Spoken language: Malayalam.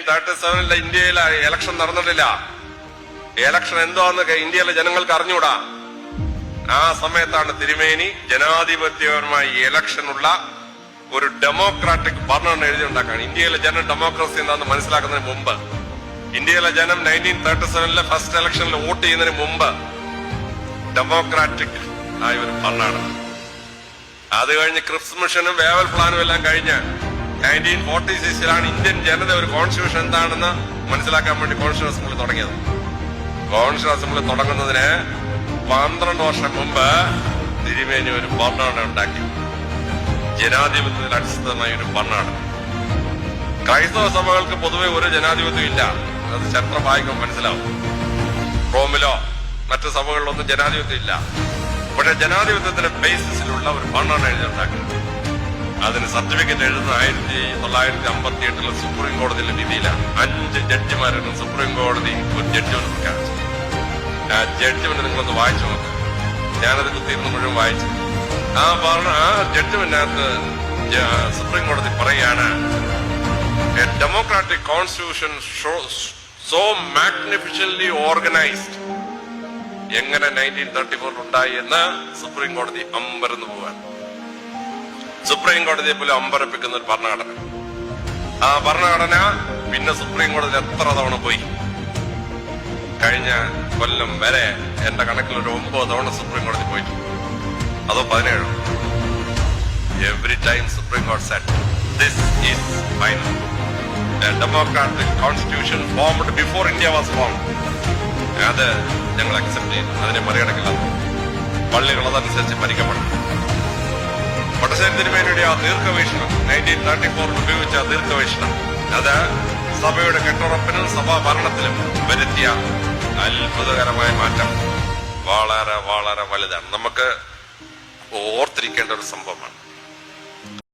1937 ഇന്ത്യയിൽ ഇലക്ഷൻ നടന്നിട്ടില്ല. ഇലക്ഷൻ എന്താന്ന് ഇന്ത്യയിലെ ജനങ്ങൾക്ക് അറിഞ്ഞൂടാ. ആ സമയത്താണ് തിരുമേനി ജനാധിപത്യപരമായ ഇലക്ഷനുള്ള ഒരു ഡെമോക്രാറ്റിക് ഭരണം എഴുതിയുണ്ടാക്കാണ്. ഇന്ത്യയിലെ ജനം ഡെമോക്രസി എന്താണെന്ന് മനസ്സിലാക്കുന്നതിന് മുമ്പ്, ഇന്ത്യയിലെ ജനം 1937 ഫസ്റ്റ് ഇലക്ഷനിൽ വോട്ട് ചെയ്യുന്നതിന് മുമ്പ് ഡെമോക്രാറ്റിക് ആയ ഒരു ഭരണമാണ്. അത് കഴിഞ്ഞ് ക്രിപ്സ് മിഷനും വേവൽ പ്ലാനും എല്ലാം കഴിഞ്ഞ് 1946 ഇന്ത്യൻ ജനത ഒരു കോൺസ്റ്റിറ്റ്യൂഷൻ എന്താണെന്ന് മനസ്സിലാക്കാൻ വേണ്ടി കോൺസ്റ്റിറ്റ്യൂഷൻ അസംബ്ലി തുടങ്ങിയത്. കോൺസ്റ്റിറ്റ്യൂഷൻ അസംബ്ലി തുടങ്ങുന്നതിന് 12 വർഷം മുമ്പ് തിരുമേനി ഒരു ഭരണഘടന ഉണ്ടാക്കി. ജനാധിപത്യത്തിൽ അടിസ്ഥാനമായ ഒരു ഭരണഘടന. ക്രൈസ്തവ സഭകൾക്ക് പൊതുവെ ഒരു ജനാധിപത്യം ഇല്ല. അത് ചരിത്രം വായിക്കുമ്പോൾ മനസ്സിലാവും. റോമിലോ മറ്റു സഭകളിലൊന്നും ജനാധിപത്യം ഇല്ല. പക്ഷെ ജനാധിപത്യത്തിന്റെ ബേസിസിലുള്ള ഒരു ഭരണഘടന എഴുതിയുണ്ടാക്കി. അതിന് സർട്ടിഫിക്കറ്റ് എഴുതുന്ന 1958 സുപ്രീം കോടതിയിലെ വിധിയിലാണ്. 5 ജഡ്ജിമാരും സുപ്രീം കോടതി ഒരു ജഡ്ജ്മെന്റ് പ്രഖ്യാപിച്ചു. ആ ജഡ്ജ്മെന്റ് നിങ്ങളൊന്ന് വായിച്ചു നോക്ക്. ഞാനത് കുത്തിയിരുന്ന് മുഴുവൻ വായിച്ചു. ആ ജഡ്ജ്മെന്റിനകത്ത് സുപ്രീം കോടതി പറയാണ്, a democratic constitution so magnificently organised. എങ്ങനെ 1934 ഉണ്ടായി എന്ന് സുപ്രീം കോടതി അമ്പരന്ന് പോവാൻ. സുപ്രീം കോടതിയെ പോലും അമ്പരപ്പിക്കുന്ന ഒരു ഭരണഘടന. ആ ഭരണഘടന പിന്നെ സുപ്രീം കോടതി എത്ര തവണ പോയി? കഴിഞ്ഞ കൊല്ലം വരെ എന്റെ കണക്കിൽ ഒരു 9 തവണ സുപ്രീം കോടതി പോയിട്ടുണ്ട്. അതോ 17. എവറി ടൈം സുപ്രീം കോടതി said this is final. A democratic constitution formed before India was formed. അത് ഞങ്ങൾ അക്സെപ്റ്റ് ചെയ്തു. അതിനെ മറികടക്കില്ല. പള്ളികൾ അതനുസരിച്ച് ഭരിക്കപ്പെടണം. പട്ടശ്ശേരി തിരുമേനിയുടെ ആ ദീർഘവീക്ഷണം, 1934 ഉപയോഗിച്ച ആ ദീർഘവീക്ഷണം, അത് സഭയുടെ കെട്ടുറപ്പിനും സഭാ ഭരണത്തിലും വരുത്തിയ അത്ഭുതകരമായ മാറ്റം വളരെ വളരെ വലുതാണ്. നമുക്ക് ഓർത്തിരിക്കേണ്ട ഒരു സംഭവമാണ്.